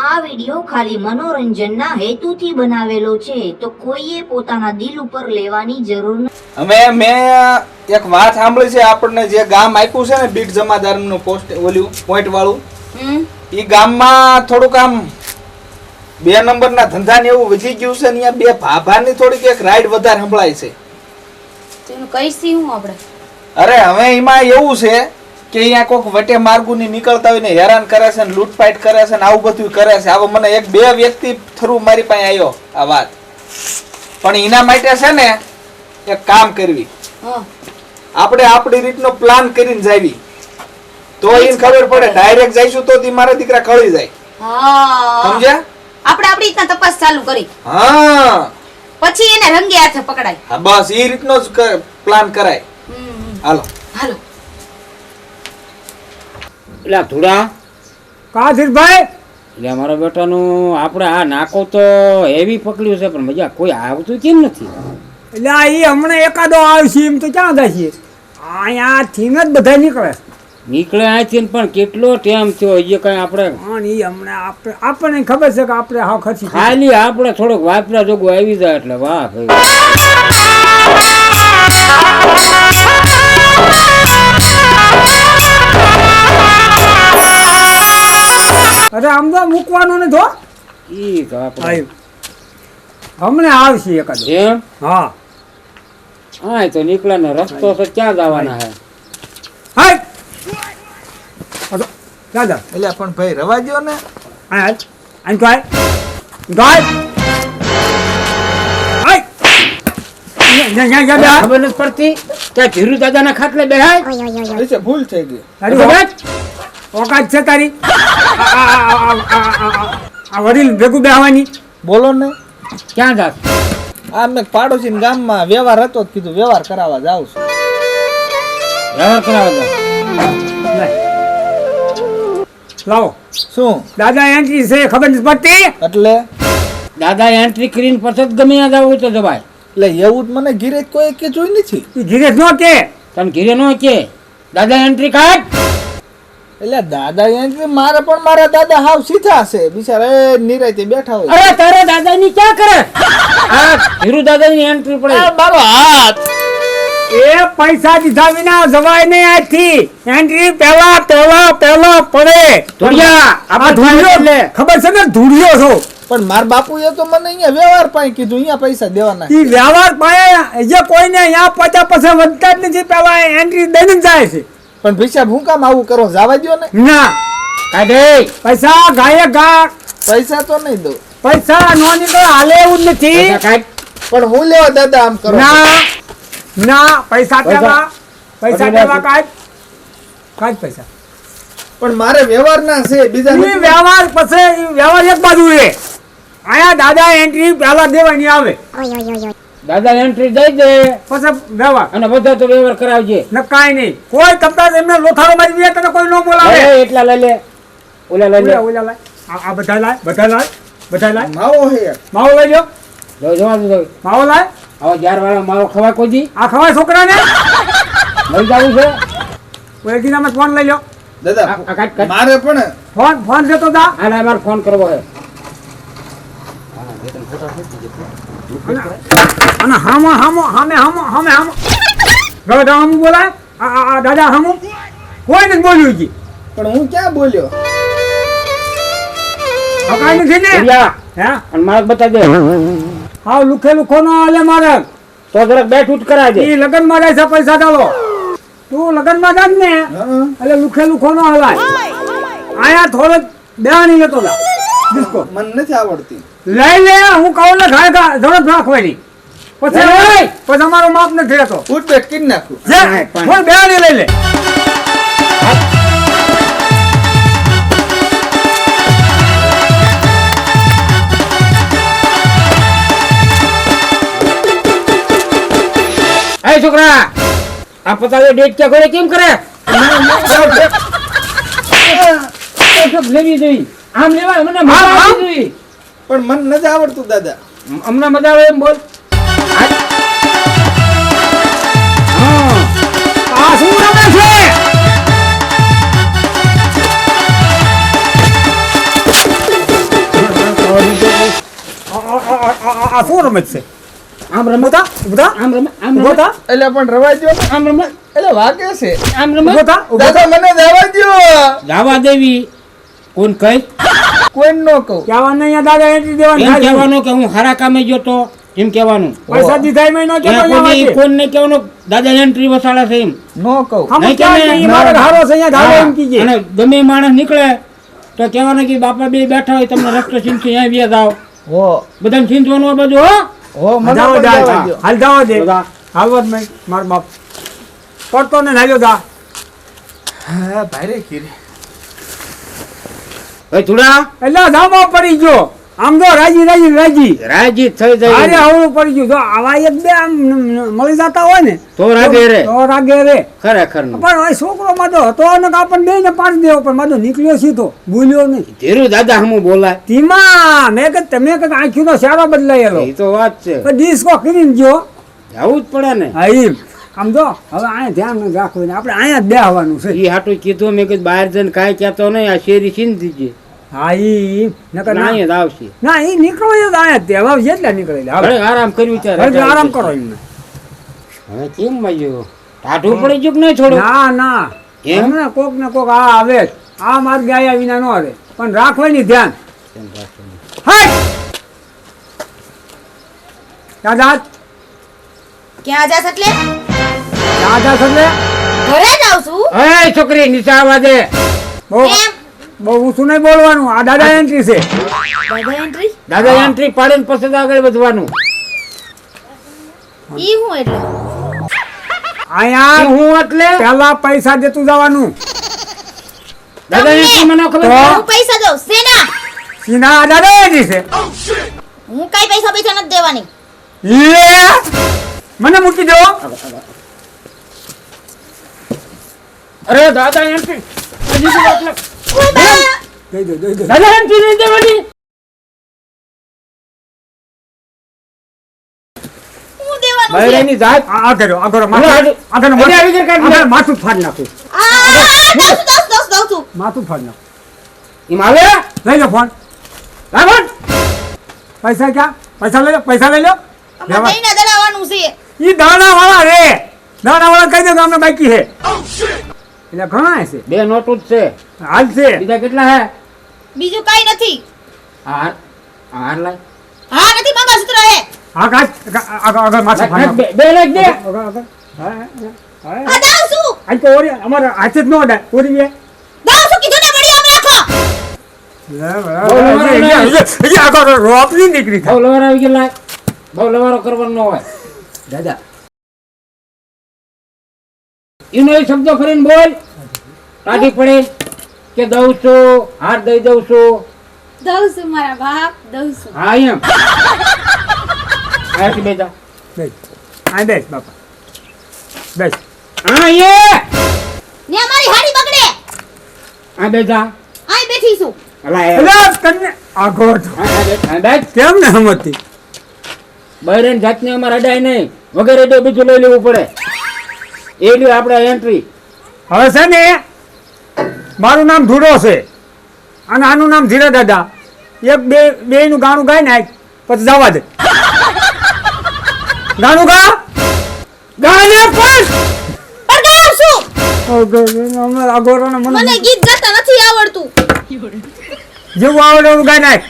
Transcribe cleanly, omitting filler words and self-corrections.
આ વિડિયો ખાલી મનોરંજનના હેતુથી બનાવેલો છે તો કોઈએ પોતાના દિલ ઉપર લેવાની જરૂર નથી. મેં એક વાત સાંભળી છે, આપણને જે ગામ આપ્યું છે ને બીટ જમાદારનું પોઈન્ટ વાળું, ઈ ગામમાં થોડુંક આમ 2 નંબરના ધંધા ને એવું વધી ગયું છે ને અહીંયા 2 ભાભાની થોડીક એક રાઈડ વધારે સંભળાય છે. તેનું કઈસી હું આપણે અરે હવે એમાં એવું છે કે અહીંયા કોઈક વટે માર્ગુની નીકળતા હોય ને હેરાન કરે છે ને લૂંટપાટ કરે છે ને આવું બધું કરે છે. આવો મને 1-2 વ્યક્તિ થ્રુ મારી પાસે આવ્યો આ વાત, પણ એના માટે છે ને એક કામ કરવી, આપણે આપણી રીતનો પ્લાન કરીને જાવી તો એને ખબર પડે. ડાયરેક્ટ જઈશું તો તી મારા દીકરા કળી જાય. સમજ્યા? આપણે આપણી રીતના તપાસ ચાલુ કરી, હા, પછી એને રંગે હાથે પકડાય. હા બસ એ રીતનો જ પ્લાન કરાય. હાલો હાલો. એટલે ધુડા કાશીભાઈ, એટલે મારા બેટાનું આપણે આ નાકો તો હેવી પકડ્યું છે, પણ મજા કોઈ આવતું કેમ નથી? એટલે આ ઈ હમણાં એકાદો આવશે એમ તો ક્યાં જશે? અહીંયા થીમ જ બધા નીકળે. નીકળે આથી ને પણ કેટલો ટાઈમ થયો હજી કઈ આપણે અને ઈ હમણાં આપણને ખબર છે કે આપણે હાવ ખર્ચી ખાલી આપણે થોડોક વાપરા જોગું આવી જાય એટલે વાહ ભાઈ. અરે આમ તો મૂકવાનું ને તો ઈ તો આપણે હમણાં આવશે એકાદો. એમ હા હા તો નીકળે ને રસ્તો તો ક્યાં જવાના હે? હાય દાદા એટલે પણ ભાઈ રવા દ્યો ને. હાય આન કાય ગાય હાય ખબર નથી પડતી કે ધીરુ દાદાના ખાટલે બેહાય. એટલે ભૂલ થઈ ગઈ. તારી ઓકાત છે તારી આ વડીલ ભેગું બેહવાની? બોલો ને. ક્યાં જાત? આ મેં પાડોશી ગામમાં વ્યવહાર હતો જ કીધું વ્યવહાર કરાવવા જાઉં છું. વ્યવહાર કરાવો લાવો. શું દાદા એન્ટ્રી છે ખબર નથી પડતી? એટલે દાદા એન્ટ્રી કરીને પછી જ ગમે ત્યાં જવું તો જવાય. એટલે એવું જ મને ઘીરે કોઈ કે જોઈ નથી. ઈ ધીરે ન કે તમે ઘીરે નો કે દાદા એન્ટ્રી કાઢ. એટલે દાદા એન્ટ્રી મારે પણ મારા દાદા હાવ સીધા છે બિચારા નિરાયતે બેઠા હોય. અરે તારા દાદા ની ક્યાં કરે? આ ધીરુ દાદા ની એન્ટ્રી પડે. મારો હાથ એ પૈસા દીધા વિના જવાય નહીં આજથી. એન્ટ્રી પહેલા પહેલા પહેલા પડે. ધોળિયા, આ ધૂળિયો ખબર છે ને ધૂળિયો છો. પણ મારા બાપુએ તો મને અહીંયા વ્યવહાર પાસે કીધું અહીંયા પૈસા દેવાના. ઈ વ્યવહાર પાયે જે કોઈને અહીંયા 50% વધતા જ નથી, પહેલા એન્ટ્રી દઈને જાય છે. પણ ભીષા હું કામ આવું કરો? જવા દ્યો ને. ના કાઢે પૈસા ગાયે ગા પૈસા તો નહીં દઉં. પૈસા નો નીકળે હાલે એવું જ નથી. પણ હું લેવા દાદા આમ કરો? ના ના પૈસા દેવા પૈસા દેવા કાઢ પૈસા. પણ મારે વ્યવહાર ના છે બીજા ઈ નથી. વ્યવહાર પછી ઈ વ્યવહાર એક બાજુ છે. આયા દાદા એન્ટ્રી પહેલા દેવાની આવે, દાદા એન્ટ્રી દઈ દે પછી વ્યવહાર. અને બધા તો વ્યવહાર કરાવજે. ન કાઈ નહીં. કોઈ તમતા એમને લોથારો મારી દે તને કોઈ ન બોલાવે. અરે એટલા લઈ લે, ઓલા લઈ લે. ઓલા લાય આ બધા લાય બધા લાય બધા લાય. માવો હે માવો લઈ લો. જવા દો. માવો લાય. આવો 11 વાળા મારો ખવાય કોઈ દી? આ ખવાય છોકરાને? લઈ જવું છે. કોઈ દીનામાં ફોન લઈ લો. દાદા આ કાઢ કાઢ. મારે પણ ફોન દેતો દા. આને મારે ફોન કરવો છે. અને હામો હામો હામે હામો હામે હામો ગવડા હામો બોલાય. આ દાદા હામો કોઈ નથી બોલ્યું જી. પણ હું ક્યાં બોલ્યો? આ કાઈ નથી ને. ભૈયા, હે અને મારે બતાવી દે. હાવ લુખે લુખો નો હાલે મારે. તો જરાક બેઠું જ કરાવી દે. ઈ લગન માં જાય છે પૈસા ચાલો. તું લગન માં જા ને એટલે લુખે લુખો નો હલાય. આયા થોડોક બેહાની લેતો જા ડિસ્કો. મને નથી આવડતી. લઈ લે હું કહું ને ઘાય ઘા ઝડપ નાખવાની. પછી અમારો માપ નથી રહેતો. ઉઠબેઠ કરી નાખું. કોઈ બેહાની લઈ લે. એ છોકરા, આ પતાવે ડેટ ક્યાં કરે કેમ કરે? લેવી જોઈએ. આમ લેવાય મને મજા આવવી જોઈએ. પણ મને નથી આવડતું દાદા. હમણાં મજા આવે એમ બોલ. આ શું રમે છે? આ શું રમત છે? આમ રમે ઉભા ઉભા આમ રમે આમ ઉભો રમે થા એટલે પણ રવા દ્યો ને. આમ રમે એટલે વાગે છે. આમ રમે ઉભો થા ઉભો થા. દાદા મને જવા દ્યો. જવા દેવી કોણ કઈ કોઈને ન કહું. કહેવાનું નહીં, અહીંયા દાદા એન્ટ્રી દેવાની એમ થાય છે. કહેવાનું કે હું હારા કામે ગયો તો એમ કહેવાનું પૈસા દીધા એમાં ન કહેતો ત્યાં અહીંયા કોઈને કહેવાનું દાદા એન્ટ્રી વસાડે છે એમ ન કહું. આમ નહીં ક્યાં કે નહીં, મારો હારો છે અહીંયા ધારો એમ કીજે. અને ગમે એ માણસ નીકળે તો કહેવાનું કે બાપા બે બેઠા હોય તમને રસ્તો ચીંધી અહીંયા વ્યા જાઓ હો બધાને ચીંધવાનું આ બાજુ હો હો મને જાઓ, પણ જાઓ, જવા જાઓ. દ્યો. હાલ જાઓ દે બધા. હાલવા જ નહીં મારો બાપ પડતો ને નાલ્યો દા હા ભાઈ ખીરી. ભાઈ થોડા એટલે ધામો પડી ગયો આમ તો રાજી રાજી થઈ જાય અરે આવડું પડી ગયું જો આવા એક બે આમ મળી જતા હોય ને તો રાગે રે તો રાગે રે ખરેખર નું પણ હવે છોકરો માતો હતો ને આપણને બે ને પાડી દેવો પણ માતો નીકળ્યો સીધો ભૂલ્યો નહીં ધીરું દાદા હમું બોલાય ધીમા મેં કે તમે કઈક આંખીનો સારો બદલાયેલો એ તો વાત છે પણ ડિસ્કો કરીને ગયો જવું જ પડે ને હા એમ આમ જો હવે અહીંયા ધ્યાન નથી રાખવું ને આપણે અહીંયા જ બેહવાનું છે એ હાટું કીધું મેં કીધું બહાર જઈને કાંઈ કહેતો નહીં આ શેરી છીંધી દીધી હા ઈ નકર ના અહીંયા જ આવશે ના ઈ નીકળો જ અહીંયા જ તે હવે જેટલા નીકળે ઘરે આરામ કર્યું ત્યારે હવે આરામ કરો એમને હવે કેમ મળ્યું ટાઢું પડી ગયું કે નહીં થોડું ના ના એમ? હમણાં કોક ને કોક આ આવે જ. આ માર્ગે આયા વિના ન આવે પણ રાખવાની ધ્યાન હાય દાદા ક્યાં જાસ એટલે દાદા સલે ઘરે જાઉં છું એ છોકરી નીચે આવવા દે બહુ કેમ બહુ ઊંચું નહીં બોલવાનું આ દાદા એન્ટ્રી છે દાદા એન્ટ્રી દાદા એન્ટ્રી પાડીને પછી જ આગળ વધવાનું ઈ હું એટલે અહીંયા હું એટલે પેલા પૈસા દેતું જવાનું દાદા એન્ટ્રી મને ખબર તો? હું પૈસા દઉં સેના સીના આ દાદા એન્ટ્રી છે હું કઈ પૈસા નથી દેવાની લે મને મૂકી દો અરે દાદા એન્ટ્રી હજી તો વાત લખ. દઈ દો દઈ દો દાદા એન્ટ્રી નહીં દેવાની હું દેવાનું છે બૈરાની જાત આ કર્યો આ કરો હાલો, હાલો. માથું અરે, આવી ગયા કાઢી લે. માથું ફાડ નાખું દઉં છું માથું ફાડ નાખું એમ આવે લઈ લો ફોન રાવણ પૈસા ક્યાં પૈસા લઈ લો અમારે દહીંને દળાવવાનું છે ઈ દાણા વાળા રે દાણા વાળા કહી દો કે અમને બાકી છે એટલે ઘણા છે બે નોટું જ છે હાલ છે બીજા કેટલા હે બીજું કઈ નથી હાર હાર લાય હા નથી મંગળસૂત્ર હે હા આગળ માથું ફાડ નાખું બે લાખ દે આગળ હા હા દઉં છું આજ તો ઓરી અમારે હાથે જ ન અડાય ઓરી બે દઉં છું કીધું ને વળી આમ રાખો આગળ રોપની નીકળી બહુ લવાર આવી ગયેલા બહુ લવારો કરવાનો ન હોય દાદા એનો એ શબ્દો ફરીને બોલ કાઢી પડે કે દઉં છું હાર દઈ દઉં છું દઉં છું મારા બાપ દઉં છું હા એમ આથી બેજા બેસ આ બેસ બાપા બેસ હા એ ને અમારી હાડી બગડે આ બેજા આય બેઠી છું અલા એ એટલે કન્યા આગળ આ બેજ કેમ ને હમતી બૈરન જાતને અમારે અડાય નહીં વગેરે તો બીજું લઈ લેવું પડે એ લ્યો આપણે એન્ટ્રી હવે છે ને મારું નામ ધૂળો છે અને આનું નામ ધીરા દાદા એક બે નું ગાણું ગાઈ નાખ પછી જવા દે ગાણું ગા ગાને પણ પણ ગાઉં છું અગોરો મને ગીત ગાતા નથી આવડતું જેવું આવડે એવું ગાઈ નાખ